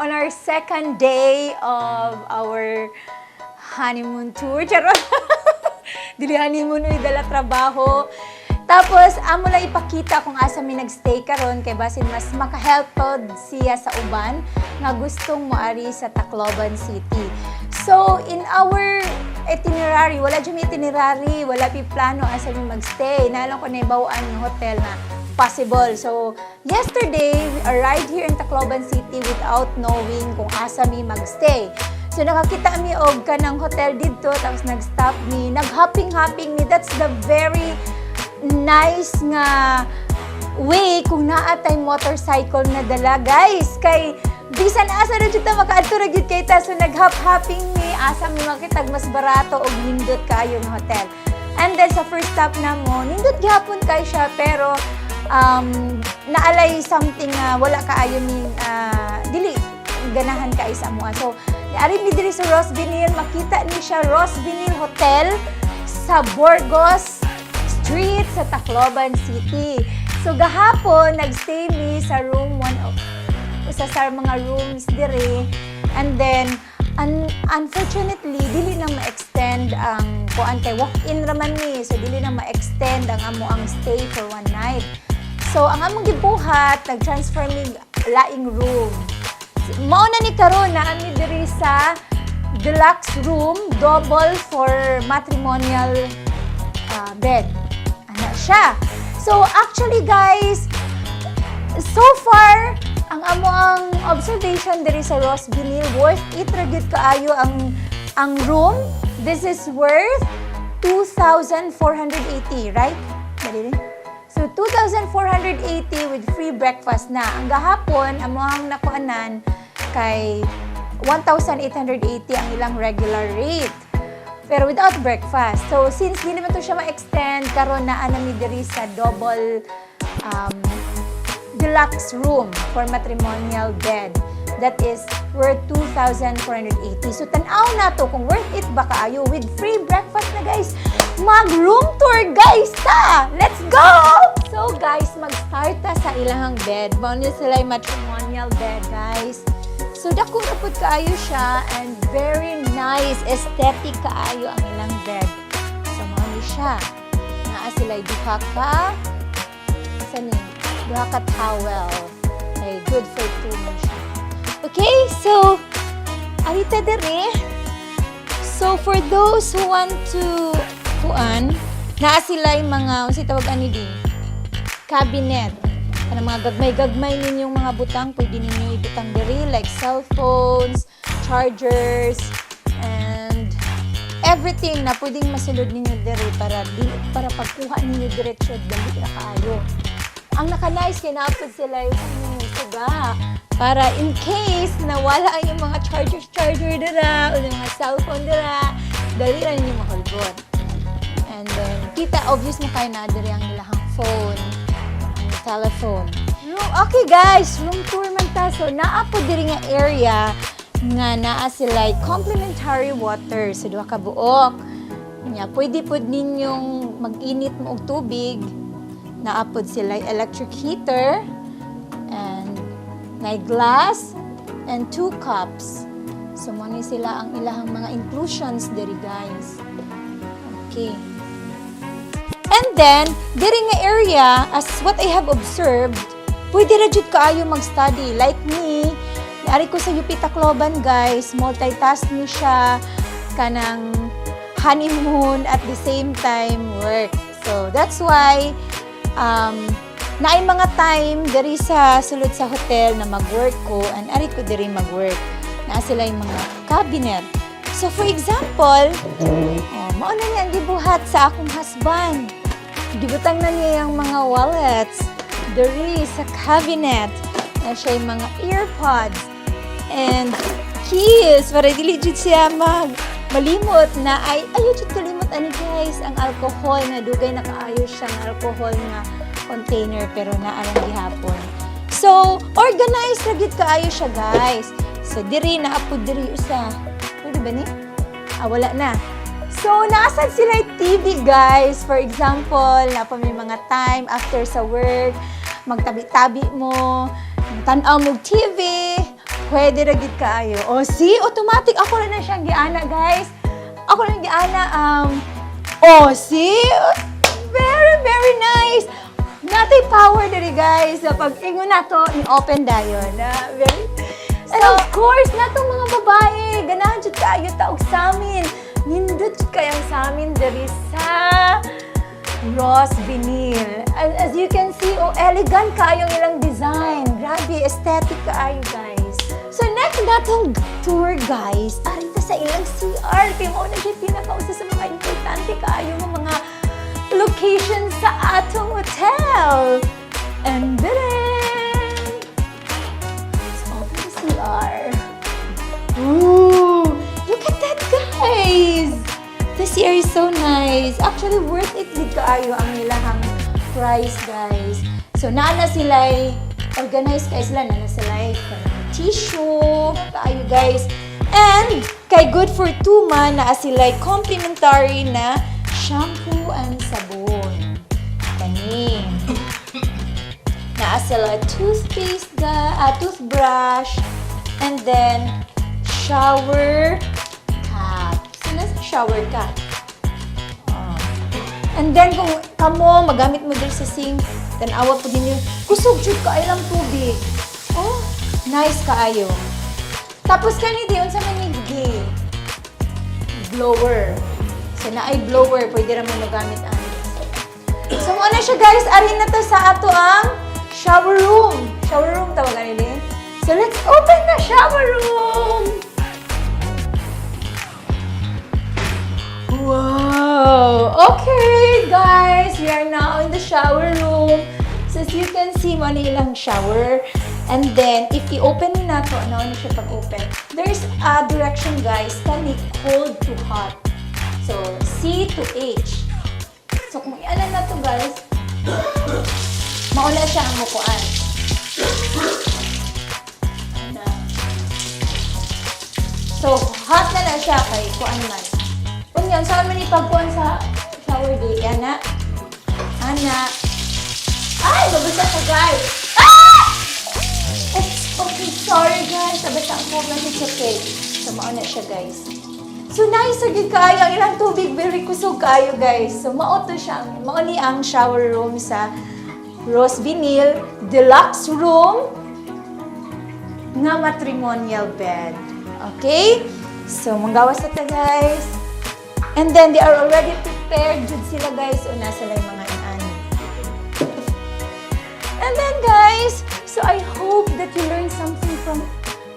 on our second day of our honeymoon tour. Charot! Dili honeymoon, uy, dala trabaho. Tapos, amo lang ipakita kung asa mi nagstay karon kay basin mas makahelp pod siya sa uban nga gustong moari sa Tacloban City. So, in our itinerary, wala dyan itinerary, wala pi plano asa mi magstay. Nalang ko na ibawaan yung hotel na possible. So, yesterday, we arrived here in Tacloban City without knowing kung asa mi magstay. So, nakakita mi og kanang hotel dito, tapos nag-stop mi, nag-hopping-hopping mi. That's the very nice nga way kung naatay motorcycle na dala, guys. Kay, bisan asa na dito, makaadto na dito kay ta. So, nag-hop-hopping mi, asa mi makitag mas barato o nindot kayo ng hotel. And then, sa first stop na mo, nindot gihapon kayo siya, pero naalay something na wala kaayo mi, dili, ganahan kayo sa mua. So, ari mi diri sa Rosvenil, makita ni siya Rosvenil Hotel sa Burgos Street sa Tacloban City. So, gahapon, nagstay mi sa room 1 isa sa mga rooms dire. And then, unfortunately, dili na ma-extend ang kuan kay walk-in raman ni. So, dili na ma-extend ang amo ang stay for one night. So, ang among gibuhat, nag-transfer mi laing room. Mauna ni karon na ami diri sa Deluxe Double for Matrimonial Bed. Ana siya. So, actually guys, so far, ang amo ang observation diri sa Rosvenil, worth it ra gyud kaayo ang room. This is worth 2,480, right? Dali rin. So, 2,480 with free breakfast na. Ang gahapon, amo ang nakuanan kay 1,880 ang ilang regular rate. Pero without breakfast. So, since di naman to siya ma-extend, karon na anami diri sa double deluxe room for matrimonial bed. That is worth 2,480. So, tanaw na to kung worth it ba kaayo with free breakfast na, guys. Mag-room tour, guys, ta! Let's go! So, guys, mag-start ta sa ilahang bed. Maunin sila yung matrimonial bed, guys. So, dako rapod kaayo siya and very nice, aesthetic kaayo ang ilang bed. So, maunin siya. Naa sila duha ka, duha ka towel. Okay, good for two mo siya. Okay, so, arita dere. So, for those who want to naa sila yung mga, unsi tawag ani di, cabinet. Ano mga gagmay-gagmay ninyong mga butang, pwede ninyo ibutang diri, like cellphones, chargers, and everything na pwedeng masulod ninyo diri para pagkuha ninyo diretsyo, dali na kaayo. Ang naka-nice, kinapod sila yung suga. Para in case nawala yung mga charger dira, o yung mga cellphone dira, dali na ninyo makulbon. And then, kita, obvious na kayo na diri ang ilahang phone, ang telephone. Okay guys, room tour man ta. So, naa po diri nga area nga naa sila complimentary water. So, duha ka buok. Pwede po ninyong mag-init mo og tubig. Naapod sila electric heater and may glass and 2 cups. So, muna sila ang ilahang mga inclusions diri, guys. Okay. And then, diri nga area, as what I have observed, pwede ra jud kaayo mag-study. Like me, naari ko sa UP Tacloban, guys, multitask ni siya, kanang honeymoon at the same time work. So, that's why, naay mga time diri sa sulod sa hotel na mag-work ko, and ari ko diri mag-work. Naa sila yung mga cabinet. So, for example, mauna niya ang gibuhat sa akong husband. Gibutang na niya yung mga wallets. Diri sa cabinet. Na siya yung mga earpods. And keys. Para dili jud siya malimot na ay ayaw jud kalimot ani guys. Ang alcohol na dugay nakaayos siyang alcohol na container pero naalang gihapon. So, organized ra gid kaayo siya, guys. So, diri naapod diri usa. Pwede ba ni? Wala na. So, naasan sila yung TV, guys. For example, napa may mga time after sa work, magtabi-tabi mo, tanaw mo TV, pwede ra gid kaayo. Oh, see, automatic ako na siyang giana, guys. Ako na giana oh, see? Very, very nice. Natay power diri, guys. Sa pag-ingon nato, i-open dayon. Very. And of course, natong mga babae, ganahan jud kaayo taog sa amin. Nindot jud kayang sa amin diri sa Rosvenil. As you can see, oh, elegant kayong ilang design. Grabe, aesthetic kaayo, guys. So next natong tour, guys, arito sa ilang CR. Kaya mo na siya pinakausa sa mga importante kaayo mga location sa atong hotel. And then, let's open the CR. Ooh, look at that, guys! The CR is so nice. Actually, worth it din kaayo ang nilahang price, guys. So, naana sila, organized kayo sila, naana sila, tissue, kaayo, guys. And, kay good for 2 man, naa sila complimentary na shampoo and sabon. Kani. Naa sila toothpaste, toothbrush, and then, shower cap. Nasa shower ka. And then, kung kamo, magamit mo din sa sink, then awa po din yung kusog jud ka ay lang tubig. Oh, nice kaayo. Tapos kanito yun sa manigdi. Blower. So, na ay blower, pwede naman magamit ano. So, muna siya, guys. Arin na to sa ato ang shower room. Shower room tawagan nila. So, let's open the shower room. Wow! Okay, guys, we are now in the shower room. So, as you can see, mo ilang shower. And then, if i-open na to, ano siya pag-open? There's a direction, guys, kani cold to hot. So, C to H. So, kung i-alam na to, guys, mauna siya ang mukuan. So, hot na siya kay kuan man. Kung yan, saan man ipagkuhan sa shower day? Ana. Ay, babasa ka, guys. Ah! Okay, sorry, guys. Babasa ang problem. It's okay. So, mauna siya, guys. So, nice agad kayo. Ang ilang tubig, very kusog kayo, guys. So, mauto siya. Mauni ang shower room sa Rosvenil Deluxe Room na Matrimonial Bed. Okay? So, manggawas na ta, guys. And then, they are already prepared. Jud sila, guys. O, nasa lang yung mga inani. And then, guys, so I hope that you learned something from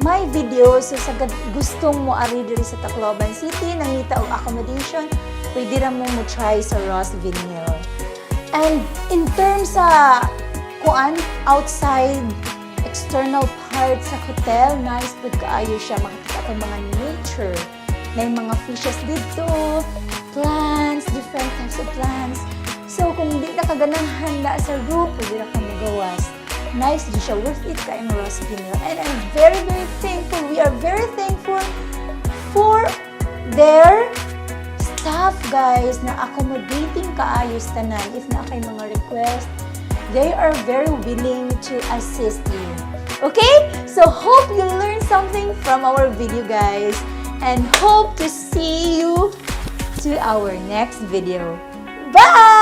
my video. So, sa gustong mo ari diri sa Tacloban City, nangita og accommodation, pwede ra mo try sa Rosvenil. And in terms sa kuan, outside, external part sa hotel, nice pud kaayo siya. Makita ang mga nature. May mga fishes dito, plants, different types of plants. So, kung hindi na kaganahan na sa roof, pwede na ka magawas. Nice din siya, worth it ka in Rosvenil. And I'm very, very thankful. We are very thankful for their staff, guys, na accommodating kaayos tanan. If na kay mga request, they are very willing to assist you. Okay? So, hope you learned something from our video, guys. And hope to see you to our next video. Bye!